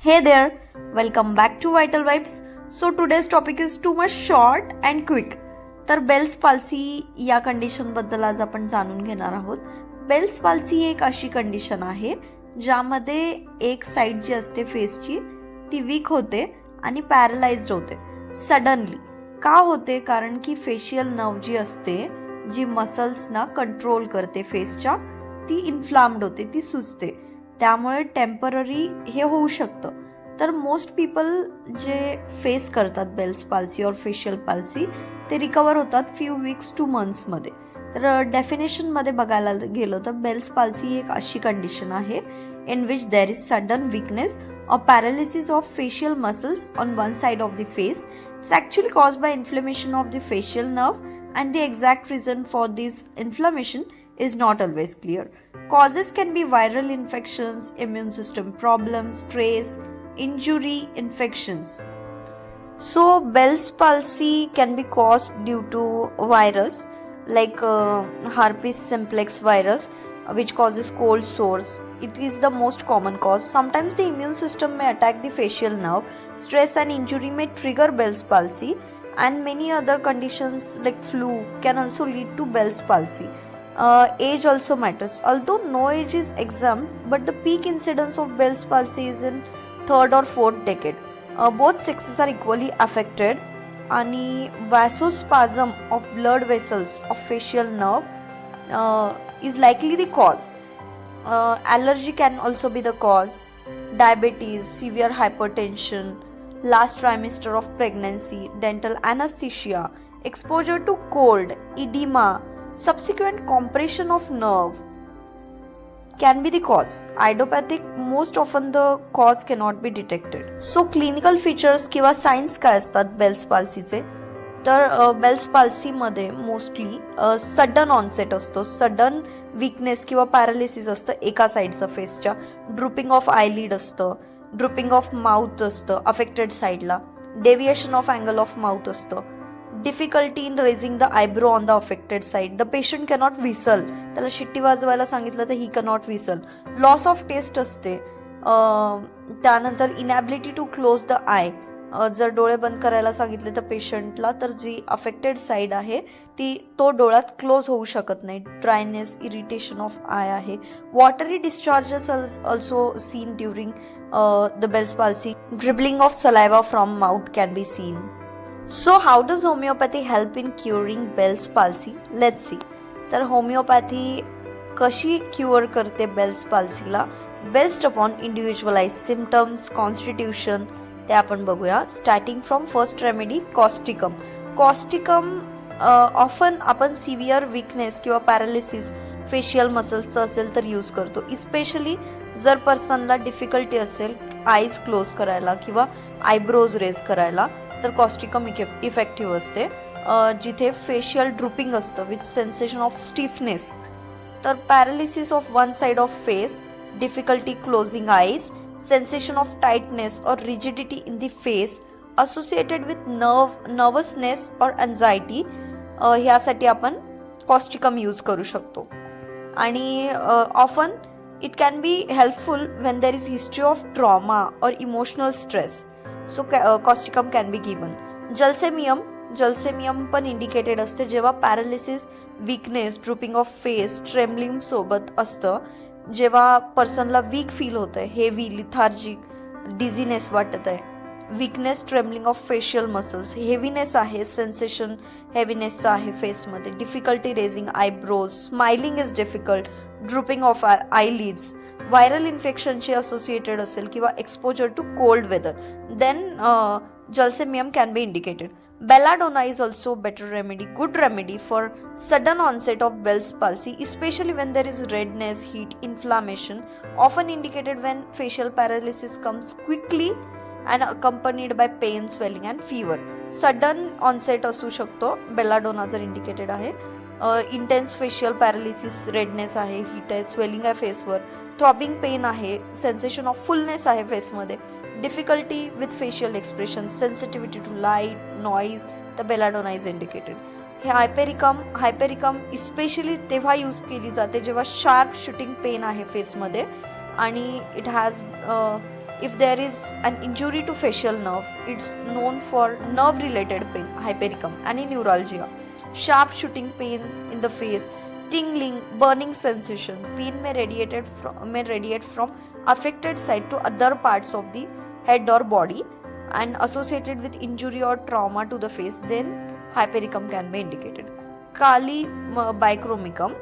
Hey there, welcome back to Vital Vibes. So today's topic is too much short and quick. तर Bell's palsy या condition बद्दल आज आपण जाणून घेणार आहोत. बेल्स पाल्सी ही एक अशी कंडिशन आहे ज्यामध्ये एक साइड जी असते फेसची ती वीक होते आणि पॅरलाइज्ड होते सडनली. का होते? कारण की फेशियल नर्व जी असते, जी मसल्सना कंट्रोल करते फेसच्या, ती इन्फ्लाम्ड होते, ती सुजते. त्यामुळे टेम्पररी हे होऊ शकतं. तर मोस्ट पीपल जे फेस करतात बेल्स पाल्सी और फेशियल पाल्सी ते रिकवर होतात फ्यू वीक्स टू मंथ्समध्ये. तर डेफिनेशनमध्ये बघायला गेलं तर बेल्स पाल्सी ही एक अशी कंडिशन आहे in which there is sudden weakness or paralysis of facial muscles on one side of the face. It's actually caused by inflammation of the facial nerve, and the exact reason for this inflammation is not always clear. Causes can be viral infections, immune system problems, stress, injury, infections. So Bell's palsy can be caused due to virus like herpes simplex virus, which causes cold sores. It is the most common cause. Sometimes the immune system may attack the facial nerve. Stress and injury may trigger Bell's palsy, and many other conditions like flu can also lead to Bell's palsy. Age also matters. Although no age is exempt, but the peak incidence of Bell's palsy is in third or fourth decade. Both sexes are equally affected. आणि vasospasm of blood vessels of facial nerve is likely the cause. Allergy can also be the cause. Diabetes, severe hypertension, last trimester of pregnancy, dental anesthesia, exposure to cold, edema, subsequent compression of nerve can be the cause. Idiopathic, most often the cause cannot be detected. So clinical features किंवा signs काय असतात Bell's पाल्सीचे? तर Bell's पाल्सीमध्ये mostly sudden onset असतो, sudden weakness किंवा paralysis असतं एका साईडचं फेसच्या. ड्रुपिंग ऑफ आयलिड असतं, ड्रुपिंग ऑफ माउथ असतं अफेक्टेड साईडला, deviation of angle of mouth असतं, difficulty in raising the eyebrow on the affected side. The patient cannot whistle, त्याला शिट्टी वाजवायला सांगितलं तर he cannot whistle. Loss of taste असते. त्यानंतर inability to close the I. जर डोळे बंद करायला सांगितले तर पेशंटला, तर जी अफेक्टेड साईड आहे तो डोळ्यात क्लोज होऊ शकत नाही. ड्रायनेस, इरिटेशन ऑफ आय आहे. Watery discharges also seen during the Bell's palsy. Dribbling of saliva from mouth can be seen. So how does homeopathy help in curing Bell's palsy? Let's see. तर homeopathy कशी cure करते Bell's पाल्सीला? Based upon individualise symptoms, constitution, ते आपण बघूया. Starting from first remedy, causticum. Causticum often आपण severe weakness किंवा paralysis facial मसल्सचं असेल तर यूज करतो. इस्पेशली जर पर्सनला डिफिकल्टी असेल आईज क्लोज करायला किंवा आयब्रोज रेज करायला, तर कॉस्टिकम इफेक्टिव्ह असते. जिथे फेशियल ड्रुपिंग असतं विथ सेन्सेशन ऑफ स्टिफनेस. तर paralysis of one side of face, difficulty closing eyes, sensation of tightness or rigidity in the face associated with nervousness or anxiety, ह्यासाठी आपण Causticum use करू शकतो. आणि often it can be helpful when there is history of trauma और emotional stress. So causticum can be given. Gelsemium पण indicated असते जेव्हा paralysis, weakness, drooping of face, trembling सोबत असतं. जेव्हा पर्सनला वीक फील होत आहे, हेवी, लिथार्जिक, डिझीनेस वाटत आहे, weakness, trembling of facial muscles, heaviness आहे, सेन्सेशन हेवीनेसचं आहे फेसमध्ये, difficulty raising eyebrows, smiling is difficult, drooping of eyelids, viral इन्फेक्शनशी असोसिएटेड असेल किंवा exposure to cold weather, then gelsemium can be indicated. Belladonna is also better remedy, good remedy for sudden onset of Bell's palsy, especially when there is redness, heat, inflammation, often indicated when facial paralysis comes quickly and accompanied by pain, swelling and fever. Sudden onset असू शकतो belladonna जर indicated आहे. Intense facial paralysis, redness आहे, heat आहे, swelling आहे फेसवर, throbbing pen आहे, sensation of fullness आहे फेसमध्ये, difficulty with facial expression, sensitivity to light, noise, the belladonna is indicated. हे हायपेरिकम इस्पेशली तेव्हा यूज केली जाते जेव्हा शार्प शूटिंग पेन आहे फेसमध्ये आणि it has If there is an injury to facial nerve, it's known for nerve related pain, hypericum, आणि neuralgia. Sharp shooting pain in the face, tingling, burning sensation. Pain may radiate from affected site to other parts of the head or body and associated with injury or trauma to the face, then hypericum can be indicated. Kali bichromicum,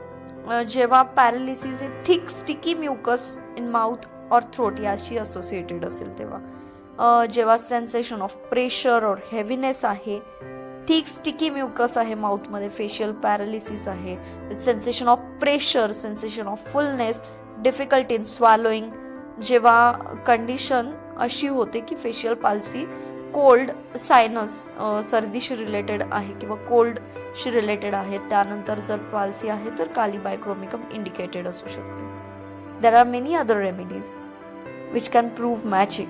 जेव्हा paralysis thick sticky mucus in mouth और throat याशी associated असेल तेव्हा, जेव्हा sensation of pressure और heaviness आहे, thick sticky mucus आहे माउथमध्ये, फेशियल पॅरालिसिस आहे, sensation of pressure, sensation of fullness, difficult in swallowing, जेव्हा कंडिशन अशी होते की फेशियल पाल्सी कोल्ड, सायनस, सर्दीशी रिलेटेड आहे किंवा कोल्डशी रिलेटेड आहे, त्यानंतर जर पाल्सी आहे तर काली बायक्रोमिकम इंडिकेटेड असू शकते. There are many other remedies which can prove magic.